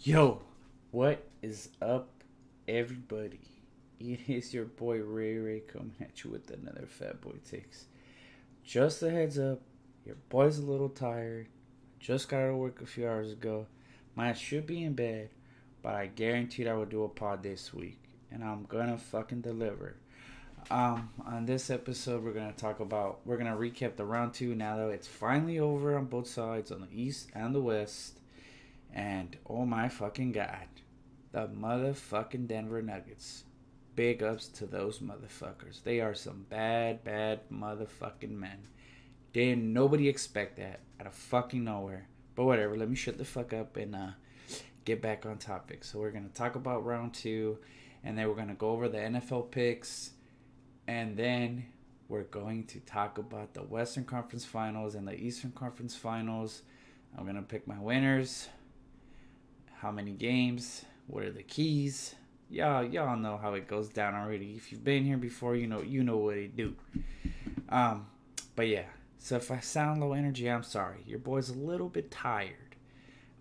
Yo, what is up, everybody? It is your boy Ray Ray coming at you with another Fat Boy Takes. Just a heads up, your boy's a little tired. Just got out of work a few hours ago. Mine should be in bed, but I guaranteed I would do a pod this week, and I'm gonna fucking deliver. On this episode, we're gonna recap the round two now that it's finally over on both sides, on the East and the West. And oh my fucking god, the motherfucking Denver Nuggets. Big ups to those motherfuckers. They are some bad, bad motherfucking men. Didn't nobody expect that out of fucking nowhere. But whatever, let me shut the fuck up and get back on topic. So we're gonna talk about round two, and then we're gonna go over the NFL picks, and then we're going to talk about the Western Conference Finals and the Eastern Conference Finals. I'm gonna pick my winners. How many games? What are the keys? Y'all know how it goes down already. If you've been here before, you know what it do. Um, but yeah. So if I sound low energy, I'm sorry. Your boy's a little bit tired.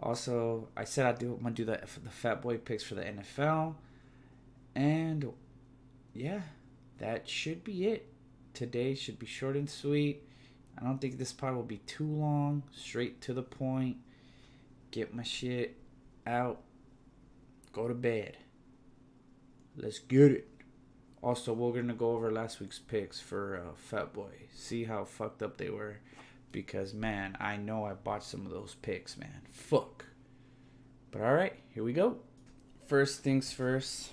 Also, I said I'm gonna do the Fat Boy picks for the NFL, and yeah, that should be it. Today should be short and sweet. I don't think this pod will be too long. Straight to the point. Get my shit out, go to bed. Let's get it. Also, we're gonna go over last week's picks for Fat Boy. See how fucked up they were, because man, I know I botched some of those picks, man. Fuck. But all right, here we go. First things first.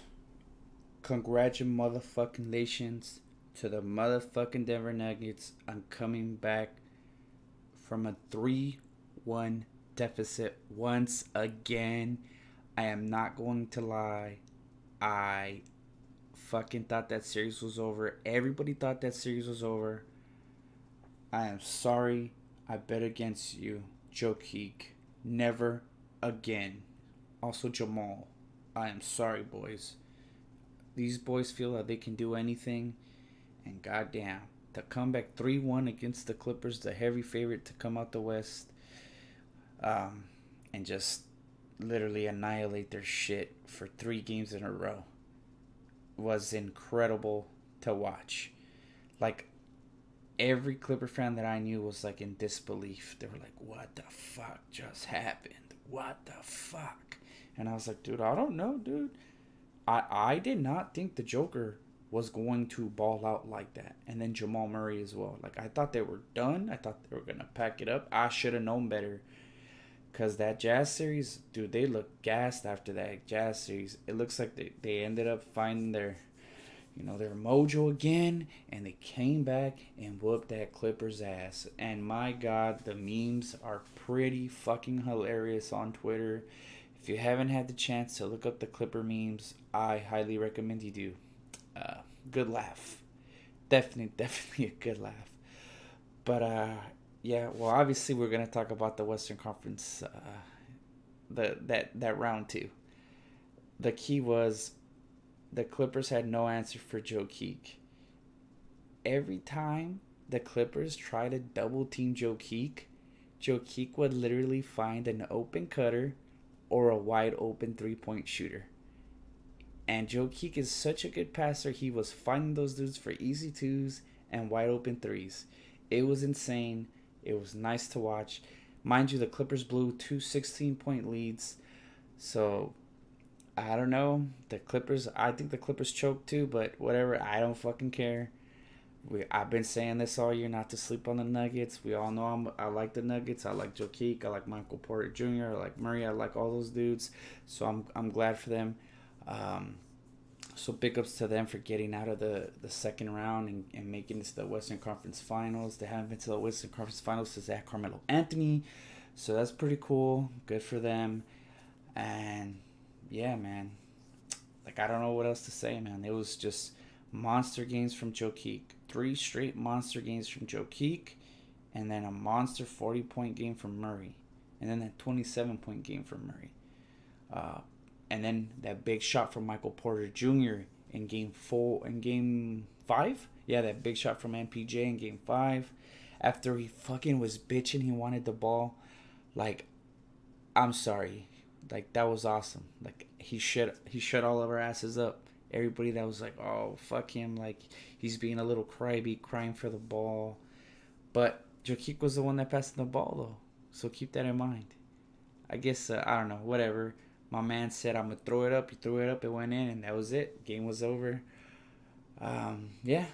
Congratulations to the motherfucking Denver Nuggets on coming back from a 3-1 deficit once again. I am not going to lie. I fucking thought that series was over. Everybody thought that series was over. I am sorry. I bet against you, Joe Keek. Never again. Also, Jamal. I am sorry, boys. These boys feel that they can do anything. And goddamn, to come back 3-1 against the Clippers, the heavy favorite to come out the West, and just literally annihilate their shit for 3 games in a row was incredible to watch. Like, every Clipper fan that I knew was like in disbelief. They were like, what the fuck just happened? What the fuck? And I was like, dude, I don't know, dude. I did not think the Joker was going to ball out like that. And then Jamal Murray as well. Like, I thought they were done. I thought they were going to pack it up. I should have known better. Because that Jazz series, dude, they look gassed after that Jazz series. It looks like they ended up finding their mojo again. And they came back and whooped that Clippers ass. And my God, the memes are pretty fucking hilarious on Twitter. If you haven't had the chance to look up the Clipper memes, I highly recommend you do. Good laugh. Definitely a good laugh. But yeah, well, obviously we're gonna talk about the Western Conference, that round two. The key was the Clippers had no answer for Joe Keek. Every time the Clippers try to double team Joe Keek would literally find an open cutter or a wide open 3-point shooter. And Joe Keek is such a good passer. He was finding those dudes for easy twos and wide open threes. It was insane. It was nice to watch. Mind you, the Clippers blew 2 16-point leads. So, I don't know. I think the Clippers choked too, but whatever. I don't fucking care. I've been saying this all year, not to sleep on the Nuggets. We all know I like the Nuggets. I like Joe Keek. I like Michael Porter Jr. I like Murray. I like all those dudes. So I'm glad for them. So big ups to them for getting out of the second round and making it to the Western Conference Finals. They haven't been to the Western Conference Finals since they had Carmelo Anthony. So that's pretty cool. Good for them. And yeah, man. Like, I don't know what else to say, man. It was just monster games from Joe Keek. 3 straight monster games from Joe Keek. And then a monster 40-point game from Murray. And then that 27-point game from Murray. And then that big shot from Michael Porter Jr. in game 5. Yeah, that big shot from MPJ in game 5. After he fucking was bitching, he wanted the ball. Like, I'm sorry. Like that was awesome. Like he shut all of our asses up. Everybody that was like, oh fuck him, like he's being a little crybaby, crying for the ball. But Jokic was the one that passed the ball though, so keep that in mind. I guess I don't know, whatever. My man said I'm gonna throw it up. He threw it up. It went in, and that was it. Game was over. Yeah.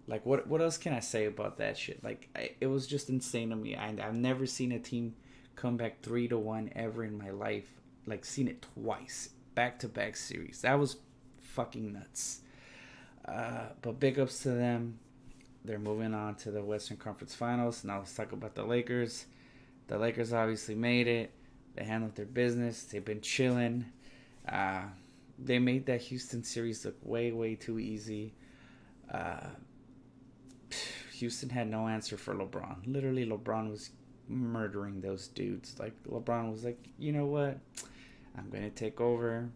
Like what else can I say about that shit? Like it was just insane to me. I've never seen a team come back 3-1 ever in my life. Like seen it twice, back to back series. That was fucking nuts. But big ups to them. They're moving on to the Western Conference Finals. Now let's talk about the Lakers. The Lakers obviously made it. They handled their business. They've been chilling. Uh, they made that Houston series look way, way too easy. Uh, Houston had no answer for LeBron. Literally, LeBron was murdering those dudes. Like, LeBron was like, you know what? I'm going to take over.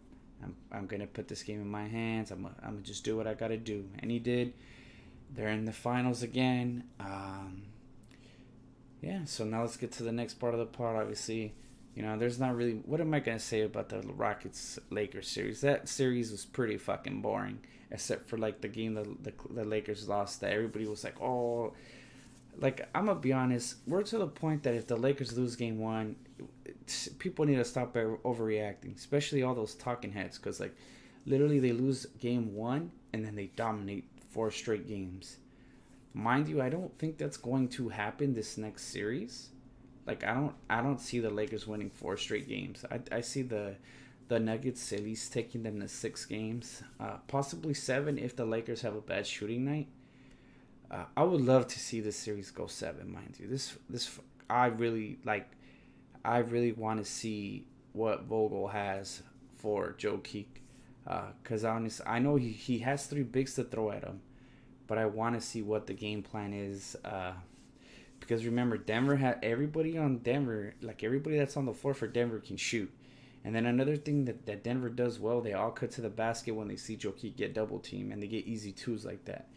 I'm going to put this game in my hands. I'm going to just do what I got to do. And he did. They're in the finals again. Yeah, so now let's get to the next part of the pod. Obviously, you know, there's not really. What am I going to say about the Rockets Lakers series? That series was pretty fucking boring, except for like the game the Lakers lost. That everybody was like, oh, like I'm gonna be honest. We're to the point that if the Lakers lose game one, people need to stop overreacting, especially all those talking heads, because like literally they lose game one and then they dominate 4 straight games. Mind you, I don't think that's going to happen this next series. Like I don't see the Lakers winning 4 straight games. I see the Nuggets at least taking them to 6 games, possibly 7 if the Lakers have a bad shooting night. I would love to see this series go 7, mind you. This I really like. I really want to see what Vogel has for Joe Keek, because honestly, I know he has 3 bigs to throw at him, but I want to see what the game plan is. Because remember, Denver had everybody on Denver, like everybody that's on the floor for Denver can shoot. And then another thing that Denver does well, they all cut to the basket when they see Jokic get double team, and they get easy twos like that.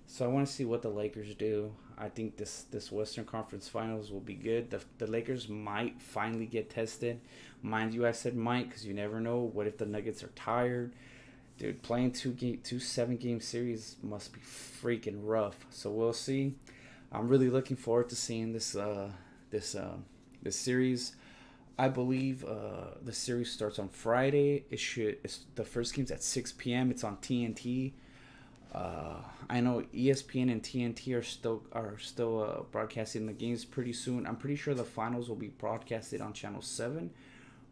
So I want to see what the Lakers do. I think this Western Conference Finals will be good. The Lakers might finally get tested. Mind you, I said might because you never know. What if the Nuggets are tired? Dude, playing two 7-game series must be freaking rough. So we'll see. I'm really looking forward to seeing this series. I believe the series starts on Friday. It's the first game's at 6 p.m. It's on TNT. I know ESPN and TNT are still broadcasting the games pretty soon. I'm pretty sure the finals will be broadcasted on Channel 7.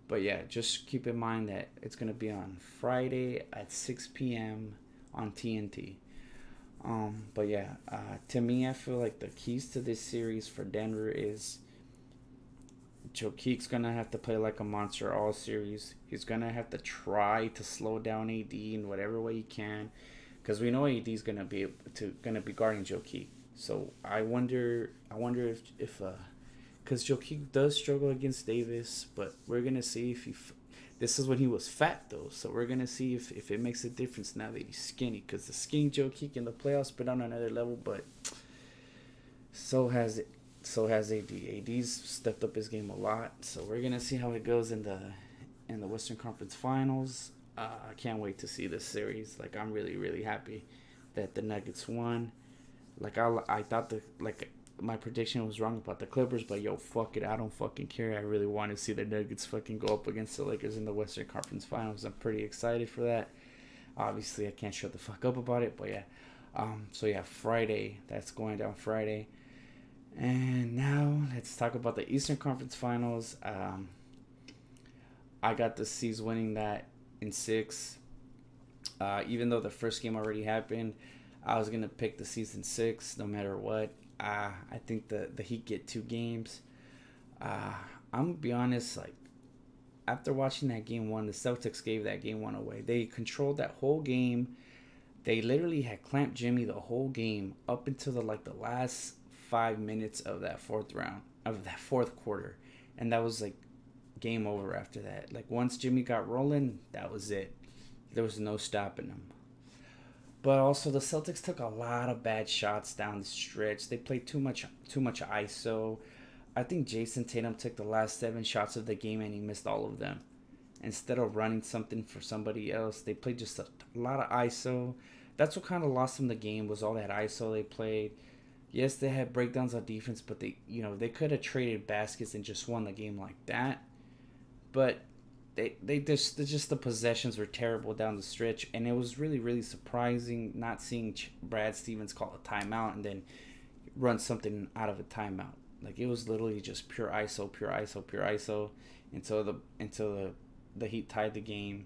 But yeah, just keep in mind that it's gonna be on Friday at 6 p.m. on TNT. But yeah, to me, I feel like the keys to this series for Denver is Jokiic's gonna have to play like a monster all series. He's gonna have to try to slow down AD in whatever way he can, because we know AD's gonna be guarding Jokic. So I wonder if because Jokic does struggle against Davis, but we're gonna see if he. This is when he was fat though, so we're gonna see if it makes a difference now that he's skinny. Because the skinny Jokic in the playoffs been on another level, but so has it. So has AD. AD's stepped up his game a lot, so we're gonna see how it goes in the Western Conference Finals. I can't wait to see this series. Like I'm really happy that the Nuggets won. Like I thought my prediction was wrong about the Clippers, but yo, fuck it, I don't fucking care. I really want to see the Nuggets fucking go up against the Lakers in the Western Conference Finals. I'm pretty excited for that. Obviously, I can't shut the fuck up about it, but yeah. So yeah, Friday. That's going down Friday. And now let's talk about the Eastern Conference Finals. I got the C's winning that in 6. Even though the first game already happened, I was gonna pick the C's in 6 no matter what. I think the Heat get 2 games. I'm gonna be honest. Like after watching that game 1, the Celtics gave that game 1 away. They controlled that whole game. They literally had clamped Jimmy the whole game up until the last 5 minutes of that fourth quarter, and that was like game over after that. Like once Jimmy got rolling, that was it. There was no stopping him. But also the Celtics took a lot of bad shots down the stretch. They played too much ISO. I think Jason Tatum took the last 7 shots of the game and he missed all of them. instead of running something for somebody else, they played just a lot of ISO. That's what kind of lost them the game, was all that ISO they played. Yes, they had breakdowns on defense, but they could have traded baskets and just won the game like that. But they just the possessions were terrible down the stretch, and it was really really surprising not seeing Brad Stevens call a timeout and then run something out of a timeout. Like, it was literally just pure ISO, pure ISO, pure ISO until the Heat tied the game.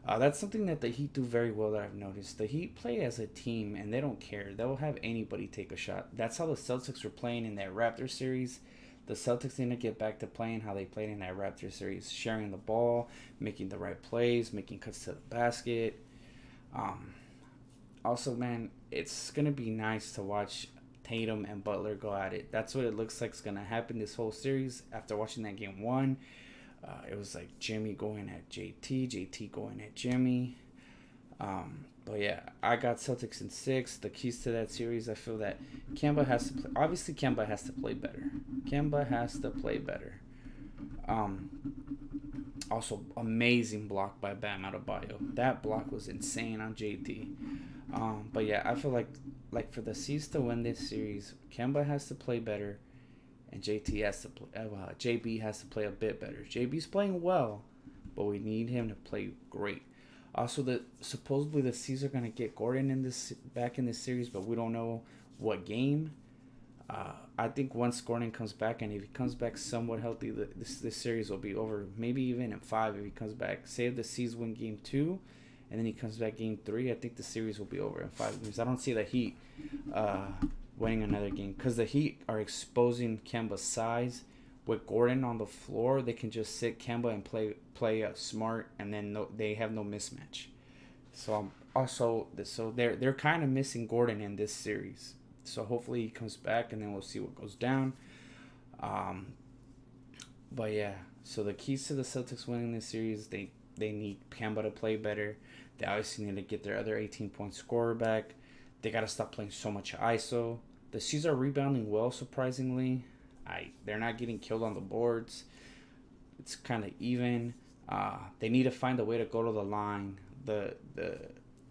That's something that the Heat do very well that I've noticed. The Heat play as a team, and they don't care. They'll have anybody take a shot. That's how the Celtics were playing in that Raptors series. The Celtics need to get back to playing how they played in that Raptors series, sharing the ball, making the right plays, making cuts to the basket. Um, Also, man, it's going to be nice to watch Tatum and Butler go at it. That's what it looks like is going to happen this whole series. After watching that game one, it was like Jimmy going at JT going at Jimmy. But yeah, I got Celtics in 6. The keys to that series, I feel that Kemba has to play. Obviously, Kemba has to play better. Kemba has to play better. Um, Also, amazing block by Bam Adebayo. That block was insane on JT. But yeah, I feel like for the C's to win this series, Kemba has to play better, and JT has to play. JB has to play a bit better. JB's playing well, but we need him to play great. Also, supposedly the C's are gonna get Gordon back in this series, but we don't know what game. I think once Gordon comes back, and if he comes back somewhat healthy, this series will be over. Maybe even in 5 if he comes back. Say if the C's win game 2, and then he comes back game 3, I think the series will be over in 5 games. I don't see the Heat winning another game, because the Heat are exposing Kemba's size. With Gordon on the floor, they can just sit Kemba and play smart, and then they have no mismatch. So they're kind of missing Gordon in this series. So hopefully he comes back, and then we'll see what goes down. Um, but yeah, so the keys to the Celtics winning this series, they need Kemba to play better. They obviously need to get their other 18-point scorer back. They got to stop playing so much ISO. The C's are rebounding well, surprisingly. They're not getting killed on the boards. It's kind of even. They need to find a way to go to the line. The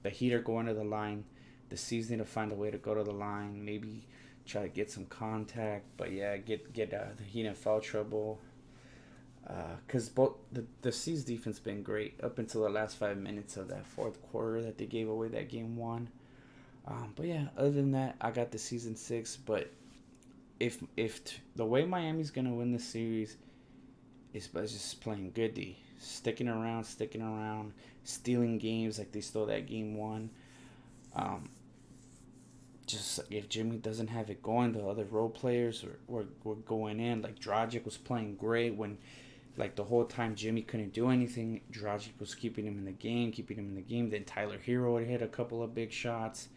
Heat are going to the line. The C's need to find a way to go to the line. Maybe try to get some contact. But yeah, get the Heat in foul trouble. Because both the C's defense been great up until the last 5 minutes of that fourth quarter that they gave away that game 1. But yeah, other than that, I got the C's in 6. But if the way Miami's gonna win this series is by just playing good D, sticking around, stealing games like they stole that game 1. Just if Jimmy doesn't have it going, the other role players were going in. Like, Dragic was playing great when, like, the whole time Jimmy couldn't do anything. Dragic was keeping him in the game. Then Tyler Hero would hit a couple of big shots,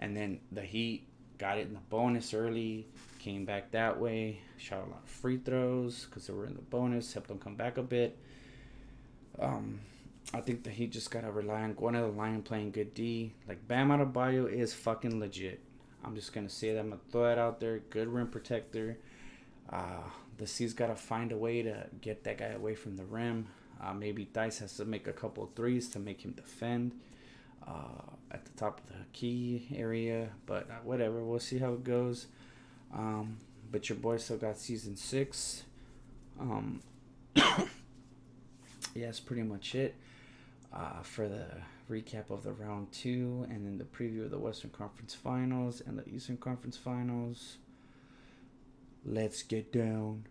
and then the Heat got it in the bonus early, came back that way, shot a lot of free throws because they were in the bonus, helped them come back a bit. I think the Heat just gotta rely on going to the line and playing good D. Like, Bam Adebayo is fucking legit. I'm just gonna say that. I'm gonna throw that out there. Good rim protector. The C's gotta find a way to get that guy away from the rim. Maybe Dice has to make a couple of threes to make him defend at the top of the key area. But whatever, we'll see how it goes. But your boy still got season 6. Yeah, that's pretty much it. For the recap of the round 2, and then the preview of the Western Conference Finals and the Eastern Conference Finals. Let's get down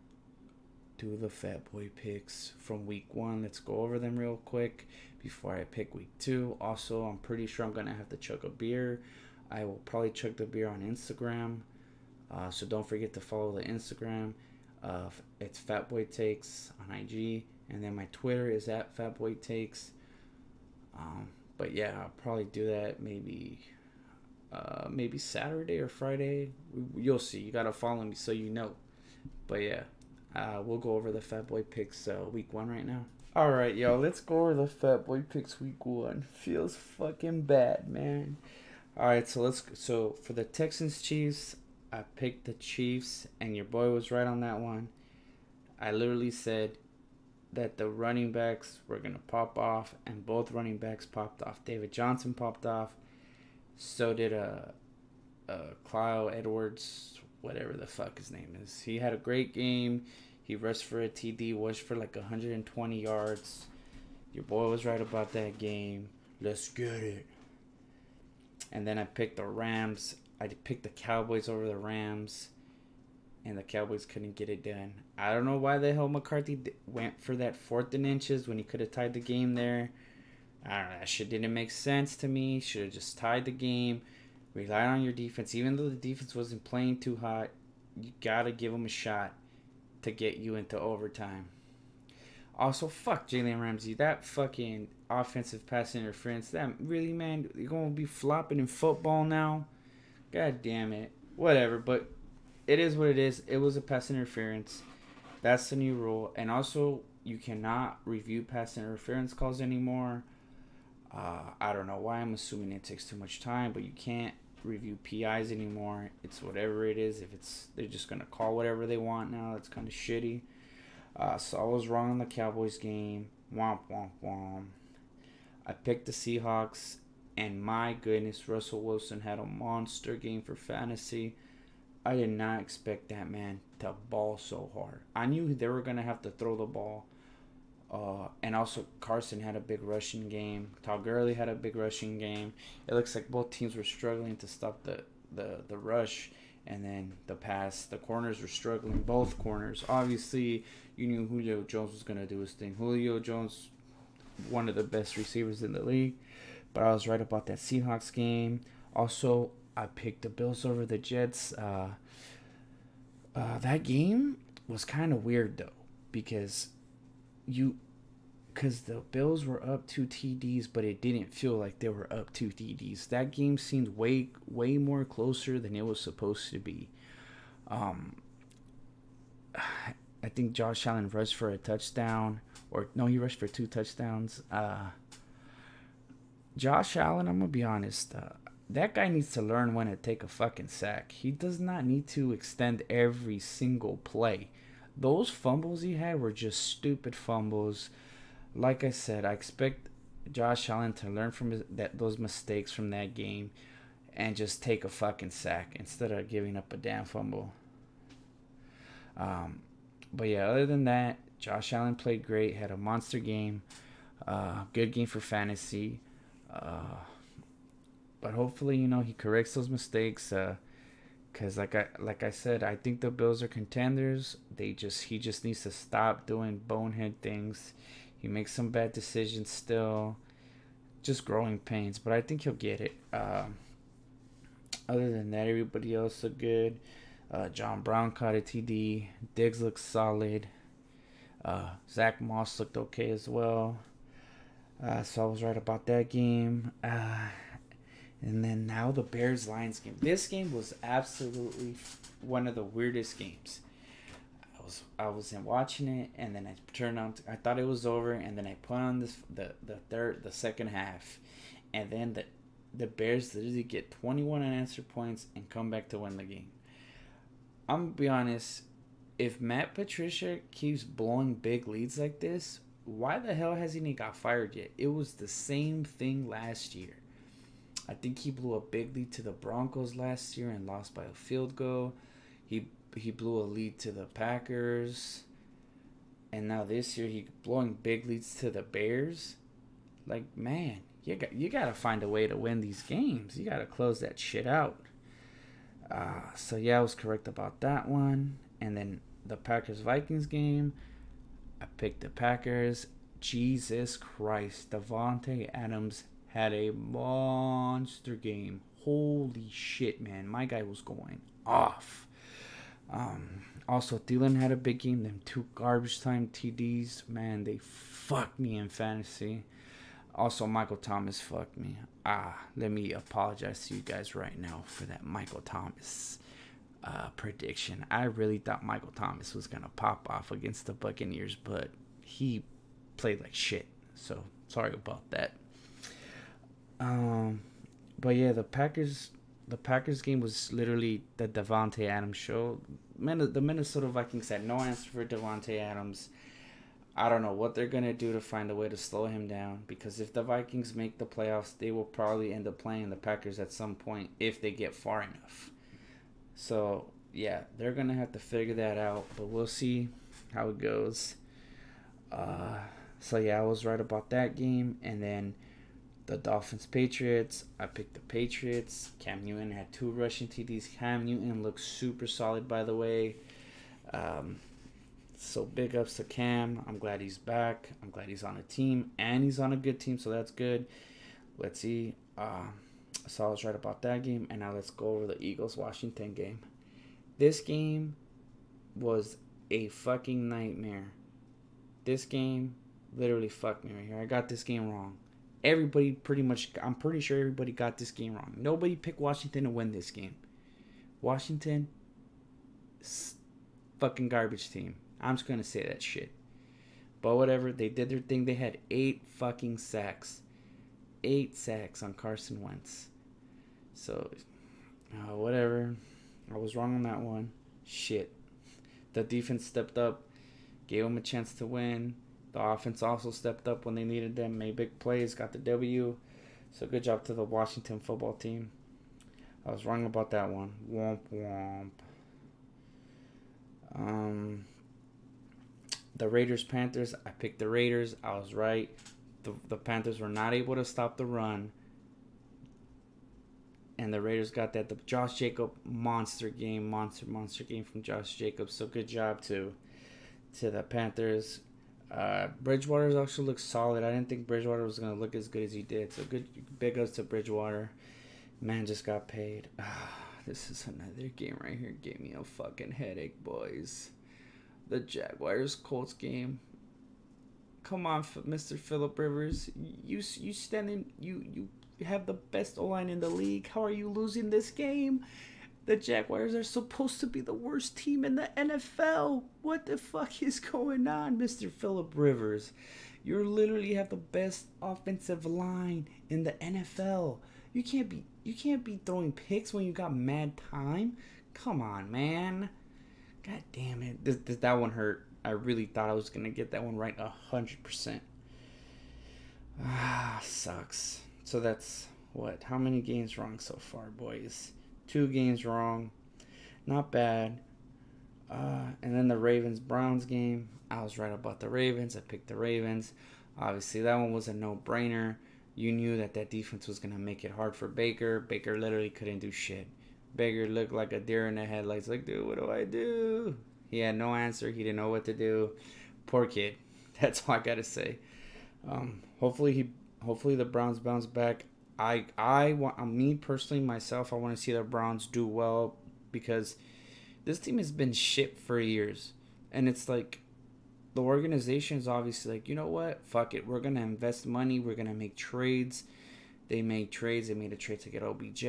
to the Fat Boy picks from week 1. Let's go over them real quick before I pick week 2. Also, I'm pretty sure I'm going to have to chug a beer. I will probably chug the beer on Instagram. So don't forget to follow the Instagram. It's Fatboy Takes on IG. And then my Twitter is at Fatboy Takes. But yeah, I'll probably do that maybe Saturday or Friday. You'll see. You gotta follow me so you know. But yeah, we'll go over the Fat Boy picks week 1 right now. All right, y'all. Let's go over the Fat Boy picks week 1. Feels fucking bad, man. All right, so for the Texans Chiefs, I picked the Chiefs, and your boy was right on that one. I literally said that the running backs were gonna pop off, and both running backs popped off. David Johnson popped off. So did Clyde Edwards, whatever the fuck his name is. He had a great game. He rushed for a TD, rushed for like 120 yards. Your boy was right about that game. Let's get it. And then I picked the Rams. I picked the Cowboys over the Rams. And the Cowboys couldn't get it done. I don't know why the hell McCarthy went for that 4th and inches when he could have tied the game there. I don't know. That shit didn't make sense to me. Should have just tied the game. Rely on your defense. Even though the defense wasn't playing too hot, you got to give them a shot to get you into overtime. Also, fuck Jalen Ramsey. That fucking offensive pass interference. That really, man, you're going to be flopping in football now? God damn it. Whatever, but it is what it is. It was a pass interference. That's the new rule. And also, you cannot review pass interference calls anymore. I don't know why. I'm assuming it takes too much time, but you can't review PIs anymore. It's whatever it is. They're just gonna call whatever they want now. That's kind of shitty. So I was wrong on the Cowboys game. Womp womp womp. I picked the Seahawks, and my goodness, Russell Wilson had a monster game for fantasy. I did not expect that man to ball so hard. I knew they were gonna have to throw the ball. And also Carson had a big rushing game. Todd Gurley had a big rushing game. It looks like both teams were struggling to stop the rush, and then the pass. The corners were struggling. Both corners. Obviously, you knew Julio Jones was gonna do his thing. Julio Jones, one of the best receivers in the league. But I was right about that Seahawks game. Also, I picked the Bills over the Jets. That game was kind of weird though, because the Bills were up 2 TDs, but it didn't feel like they were up 2 TDs. That game seemed way more closer than it was supposed to be. I think Josh Allen rushed for a touchdown, or no, he rushed for 2 touchdowns. Josh Allen, I'm gonna be honest, that guy needs to learn when to take a fucking sack. He does not need to extend every single play. Those fumbles he had were just stupid fumbles. Like I said, I expect Josh Allen to learn from those mistakes from that game and just take a fucking sack instead of giving up a damn fumble. But yeah, other than that, Josh Allen played great, had a monster game, good game for fantasy. But hopefully, he corrects those mistakes. Cause like I said, I think the Bills are contenders. He just needs to stop doing bonehead things. He makes some bad decisions still, just growing pains. But I think he'll get it. Other than that, everybody else looked good. John Brown caught a TD. Diggs looked solid. Zach Moss looked okay as well. So I was right about that game. And then now the Bears-Lions game. This game was absolutely one of the weirdest games. I was watching it, and then I turned on. I thought it was over, and then I put on the second half, and then the Bears literally get 21 unanswered points and come back to win the game. I'm gonna be honest. If Matt Patricia keeps blowing big leads like this, why the hell hasn't he got fired yet? It was the same thing last year. I think he blew a big lead to the Broncos last year and lost by a field goal. He blew a lead to the Packers. And now this year he's blowing big leads to the Bears. Like, man, you got to find a way to win these games. You got to close that shit out. So, yeah, I was correct about that one. And then the Packers-Vikings game, I picked the Packers. Jesus Christ, Davante Adams had a monster game. Holy shit, man. My guy was going off. Also, Thielen had a big game. Them 2 garbage time TDs, man, they fucked me in fantasy. Also, Michael Thomas fucked me. Let me apologize to you guys right now for that Michael Thomas prediction. I really thought Michael Thomas was going to pop off against the Buccaneers, but he played like shit. So, sorry about that. But yeah, the Packers game was literally the Davante Adams show. The Minnesota Vikings had no answer for Davante Adams. I don't know what they're going to do to find a way to slow him down, because if the Vikings make the playoffs, they will probably end up playing the Packers at some point if they get far enough. So, yeah, they're going to have to figure that out, but we'll see how it goes. Uh, so, yeah, I was right about that game. And then the Dolphins-Patriots, I picked the Patriots. Cam Newton had 2 rushing TDs. Cam Newton looks super solid, by the way. So big ups to Cam. I'm glad he's back. I'm glad he's on a team, and he's on a good team, so that's good. Let's see. So I was right about that game, and now let's go over the Eagles-Washington game. This game was a fucking nightmare. This game literally fucked me right here. I got this game wrong. Everybody I'm pretty sure everybody got this game wrong. Nobody picked Washington to win this game. Washington, fucking garbage team. I'm just going to say that shit. But whatever. They did their thing. They had 8 fucking sacks. 8 sacks on Carson Wentz. So, whatever. I was wrong on that one. Shit. The defense stepped up. Gave them a chance to win. The offense also stepped up when they needed them. Made big plays. Got the W. So good job to the Washington football team. I was wrong about that one. Womp womp. The Raiders-Panthers, I picked the Raiders. I was right. The Panthers were not able to stop the run. And the Raiders got that. The Josh Jacobs monster game from Josh Jacobs. So good job to the Panthers. Bridgewater also looks solid. I didn't think Bridgewater was going to look as good as he did. So good, big ups to Bridgewater. Man just got paid. This is another game right here. Gave me a fucking headache, boys. The Jaguars-Colts game. Come on, Mr. Phillip Rivers. You have the best O-line in the league. How are you losing this game? The Jaguars are supposed to be the worst team in the NFL. What the fuck is going on, Mr. Phillip Rivers? You literally have the best offensive line in the NFL. You can't be throwing picks when you got mad time. Come on, man. God damn it. That one hurt. I really thought I was going to get that one right 100%. Sucks. So that's what? How many games wrong so far, boys? 2 games wrong. Not bad. And then the Ravens-Browns game. I was right about the Ravens. I picked the Ravens. Obviously, that one was a no-brainer. You knew that defense was going to make it hard for Baker. Baker literally couldn't do shit. Baker looked like a deer in the headlights. Like, dude, what do I do? He had no answer. He didn't know what to do. Poor kid. That's all I got to say. Hopefully the Browns bounce back. Me personally, myself, I want to see the Browns do well, because this team has been shit for years. And it's like, the organization is obviously like, you know what? Fuck it. We're going to invest money. We're going to make trades. They made trades. They made a trade to get OBJ.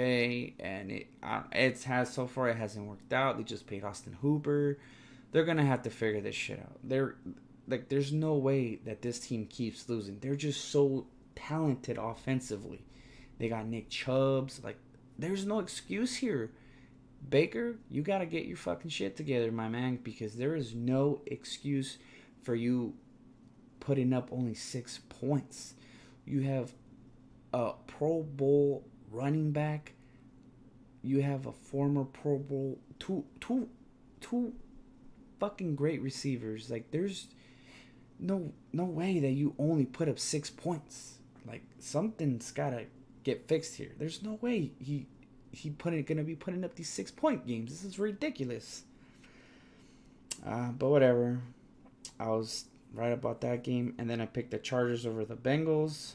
And it hasn't worked out. They just paid Austin Hooper. They're going to have to figure this shit out. There's no way that this team keeps losing. They're just so talented offensively. They got Nick Chubbs. Like, there's no excuse here. Baker, you got to get your fucking shit together, my man, because there is no excuse for you putting up only 6 points. You have a Pro Bowl running back. You have a former Pro Bowl, two fucking great receivers. Like, there's no way that you only put up 6 points. Like, something's gotta get fixed here. There's no way he gonna be putting up these 6-point games. This is ridiculous. But whatever. I was right about that game, and then I picked the Chargers over the Bengals.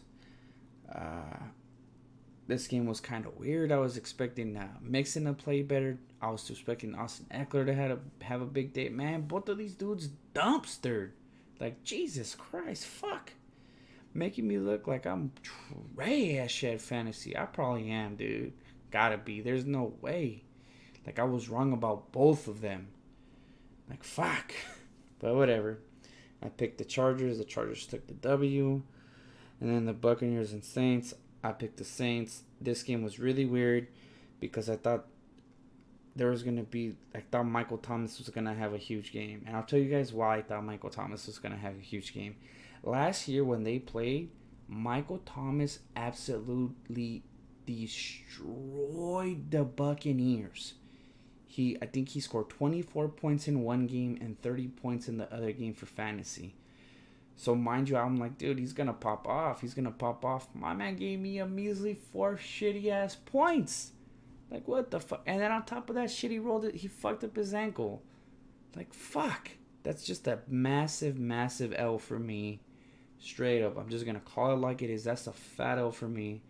This game was kind of weird. I was expecting Mixon to play better. I was expecting Austin Eckler to have a big day. Man, both of these dudes dumpstered. Like, Jesus Christ, fuck. Making me look like I'm trash at fantasy. I probably am, dude. Gotta be. There's no way. Like, I was wrong about both of them. Like, fuck. But whatever. I picked the Chargers. The Chargers took the W. And then the Buccaneers and Saints. I picked the Saints. This game was really weird because I thought there was gonna be. I thought Michael Thomas was gonna have a huge game, and I'll tell you guys why I thought Michael Thomas was gonna have a huge game. Last year when they played, Michael Thomas absolutely destroyed the Buccaneers. I think he scored 24 points in one game and 30 points in the other game for fantasy. So mind you, I'm like, dude, he's gonna pop off. He's gonna pop off. My man gave me a measly 4 shitty ass points. Like, what the fuck? And then on top of that shit, he fucked up his ankle. Like, fuck. That's just a massive, massive L for me. Straight up. I'm just gonna call it like it is. That's a fat L for me.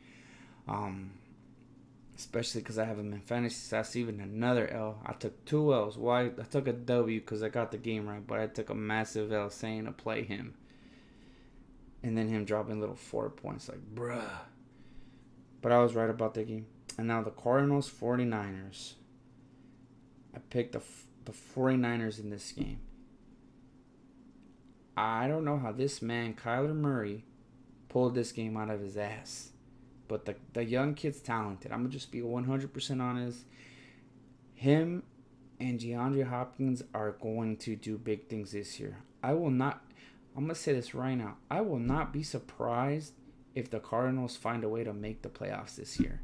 Especially because I have him in fantasy. So that's even another L. I took 2 L's. Why? I took a W because I got the game right. But I took a massive L saying to play him. And then him dropping little 4 points. Like, bruh. But I was right about that game. And now the Cardinals 49ers. I picked the 49ers in this game. I don't know how this man, Kyler Murray, pulled this game out of his ass. But the young kid's talented. I'm going to just be 100% honest. Him and DeAndre Hopkins are going to do big things this year. I'm going to say this right now. I will not be surprised if the Cardinals find a way to make the playoffs this year.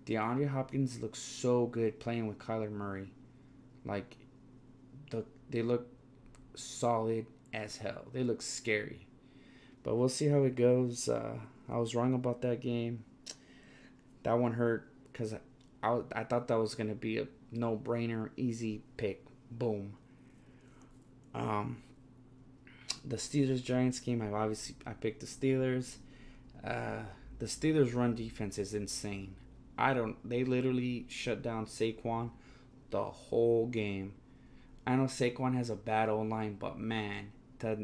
DeAndre Hopkins looks so good playing with Kyler Murray. Like, they look solid as hell. They look scary. But we'll see how it goes. I was wrong about that game. That one hurt because I thought that was going to be a no-brainer, easy pick. Boom. The Steelers-Giants game, I picked the Steelers. The Steelers' run defense is insane. They literally shut down Saquon the whole game. I know Saquon has a bad O-line, but man, I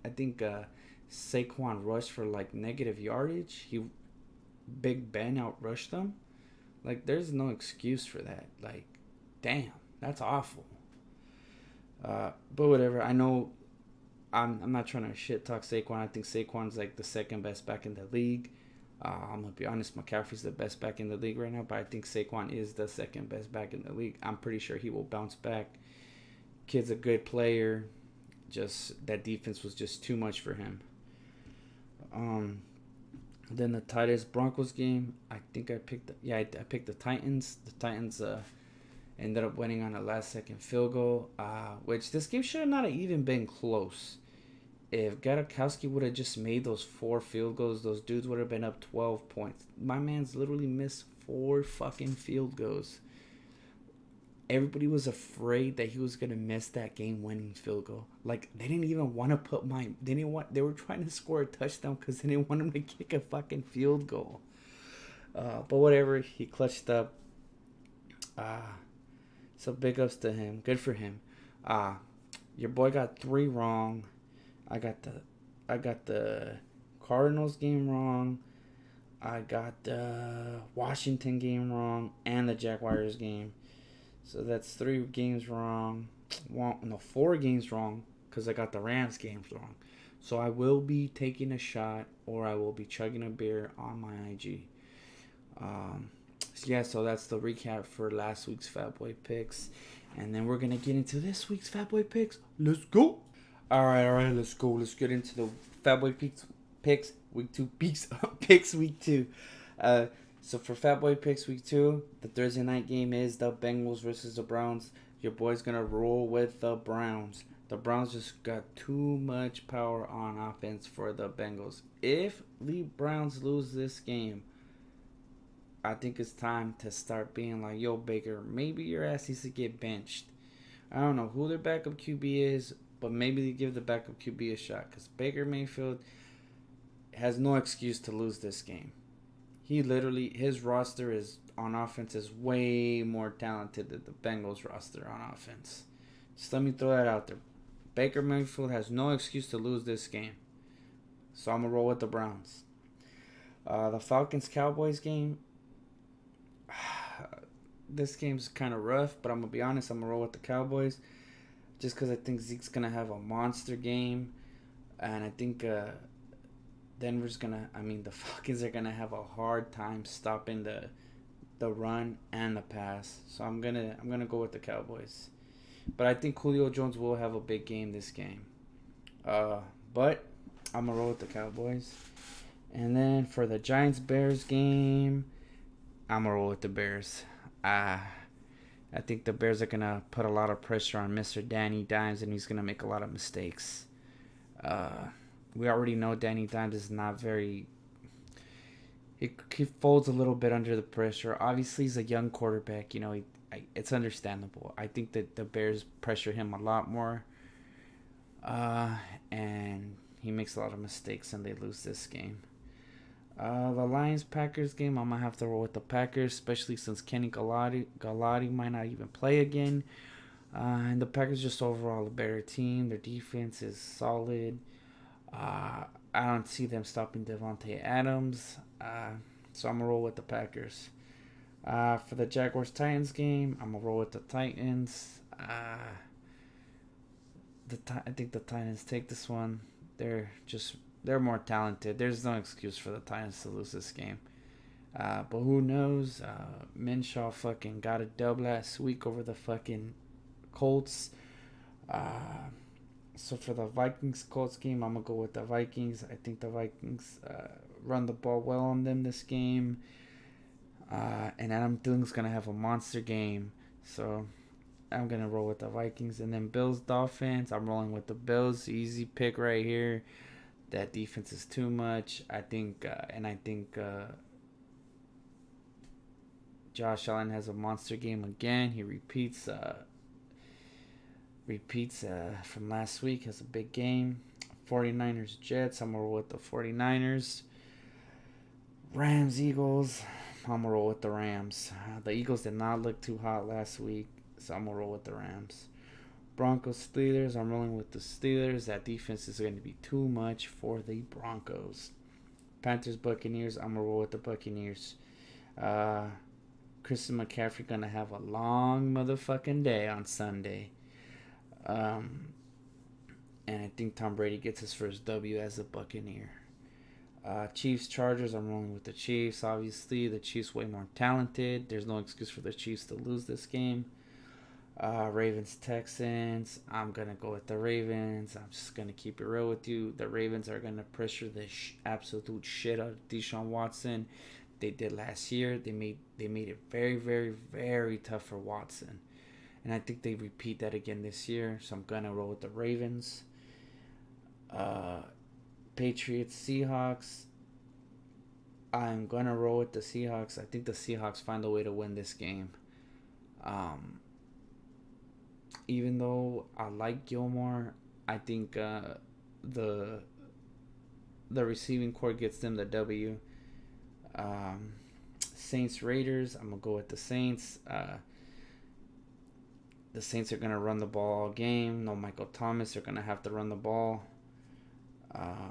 think Saquon rushed for like negative yardage. Big Ben outrushed them. Like, there's no excuse for that. Like, damn, that's awful. But whatever. I know I'm not trying to shit talk Saquon. I think Saquon's like the second best back in the league. I'm going to be honest, McCaffrey's the best back in the league right now, but I think Saquon is the second best back in the league. I'm pretty sure he will bounce back. Kid's a good player. Just that defense was just too much for him. Then the Titans-Broncos game, I think I picked the Titans. The Titans ended up winning on a last-second field goal, which this game should not have even been close. If Gadakowski would have just made those 4 field goals, those dudes would have been up 12 points. My man's literally missed 4 fucking field goals. Everybody was afraid that he was going to miss that game-winning field goal. Like, they didn't even want to they were trying to score a touchdown because they didn't want him to kick a fucking field goal. But whatever, he clutched up. So big ups to him. Good for him. Your boy got 3 wrong. I got the Cardinals game wrong. I got the Washington game wrong and the Jaguars game. So that's 3 games wrong. 4 games wrong because I got the Rams games wrong. So I will be taking a shot or I will be chugging a beer on my IG. So that's the recap for last week's Fat Boy Picks. And then we're going to get into this week's Fat Boy Picks. Let's go. All right, let's go. Let's get into the Fat Boy Picks week 2. Picks week 2. So for Fat Boy Picks week 2, the Thursday night game is the Bengals versus the Browns. Your boy's going to roll with the Browns. The Browns just got too much power on offense for the Bengals. If the Browns lose this game, I think it's time to start being like, yo, Baker, maybe your ass needs to get benched. I don't know who their backup QB is, but maybe they give the backup QB a shot because Baker Mayfield has no excuse to lose this game. His roster is on offense is way more talented than the Bengals roster on offense. Just let me throw that out there. Baker Mayfield has no excuse to lose this game. So I'm going to roll with the Browns. The Falcons-Cowboys game. This game's kind of rough, but I'm going to be honest. I'm going to roll with the Cowboys. Just because I think Zeke's going to have a monster game. And I think the Falcons are going to have a hard time stopping the run and the pass. So I'm gonna go with the Cowboys. But I think Julio Jones will have a big game this game. Uh, but I'm gonna roll with the Cowboys. And then for the Giants Bears game, I'm gonna roll with the Bears. Uh, I think the Bears are gonna put a lot of pressure on Mr. Danny Dimes, and he's gonna make a lot of mistakes. Uh, we already know Danny Dimes is not very. He folds a little bit under the pressure. Obviously, he's a young quarterback. It's understandable. I think that the Bears pressure him a lot more, and he makes a lot of mistakes, and they lose this game. The Lions-Packers game, I'm going to have to roll with the Packers, especially since Kenny Galati might not even play again. And the Packers just overall a better team. Their defense is solid. I don't see them stopping Devontae Adams. So I'm going to roll with the Packers. For the Jaguars-Titans game, I'm going to roll with the Titans. I think the Titans take this one. They're more talented. There's no excuse for the Titans to lose this game. But who knows? Minshew fucking got a dub last week over the fucking Colts. So for the Vikings-Colts game, I'm going to go with the Vikings. I think the Vikings run the ball well on them this game. And Adam Thielen's going to have a monster game. So I'm going to roll with the Vikings. And then Bills-Dolphins, I'm rolling with the Bills. Easy pick right here. That defense is too much. I think Josh Allen has a monster game again. He repeats from last week. Has a big game. 49ers Jets. I'm gonna roll with the 49ers. Rams Eagles. I'm gonna roll with the Rams. The Eagles did not look too hot last week, so I'm gonna roll with the Rams. Broncos Steelers, I'm rolling with the Steelers. That defense is going to be too much for the Broncos. Panthers Buccaneers, I'm going to roll with the Buccaneers. Christian McCaffrey going to have a long motherfucking day on Sunday. And I think Tom Brady gets his first W as a Buccaneer. Chiefs Chargers, I'm rolling with the Chiefs. Obviously, the Chiefs way more talented. There's no excuse for the Chiefs to lose this game. Ravens Texans, I'm gonna go with the Ravens. I'm just gonna keep it real with you. The Ravens are gonna pressure the absolute shit out of Deshaun Watson. They did last year. They made it very, very, very tough for Watson, and I think they repeat that again this year. So I'm gonna roll with the Ravens. Patriots Seahawks, I'm gonna roll with the Seahawks. I think the Seahawks find a way to win this game. Even though I like Gilmore, I think the receiving core gets them the W. Saints Raiders, I'm gonna go with the Saints. The Saints are gonna run the ball all game. No Michael Thomas, they're gonna have to run the ball.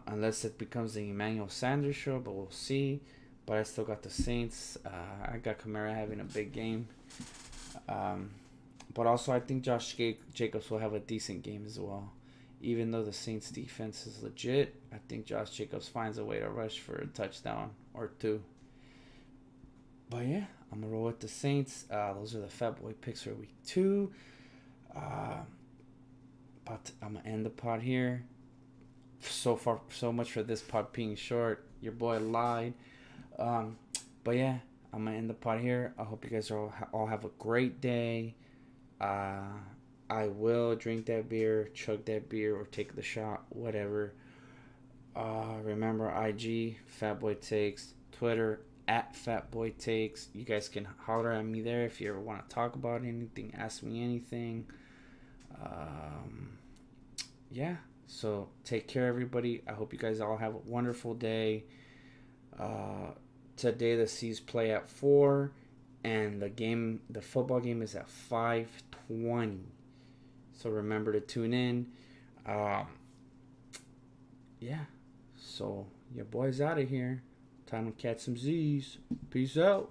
Unless it becomes the Emmanuel Sanders show, but we'll see. But I still got the Saints. I got Kamara having a big game. But also, I think Josh Jacobs will have a decent game as well. Even though the Saints' defense is legit, I think Josh Jacobs finds a way to rush for a touchdown or two. But yeah, I'm going to roll with the Saints. Those are the Fat Boy picks for week 2. But I'm going to end the pod here. So much for this pod being short. Your boy lied. But yeah, I'm going to end the pod here. I hope you guys all have a great day. I will drink that beer, chug that beer, or take the shot, whatever. Remember IG, Fatboy Takes, Twitter, @Fatboy Takes. You guys can holler at me there if you ever want to talk about anything, ask me anything. Yeah, so take care, everybody. I hope you guys all have a wonderful day. Today the C's play at 4. And the football game is at 5:20. So remember to tune in. Yeah. So your boy's out of here. Time to catch some Z's. Peace out.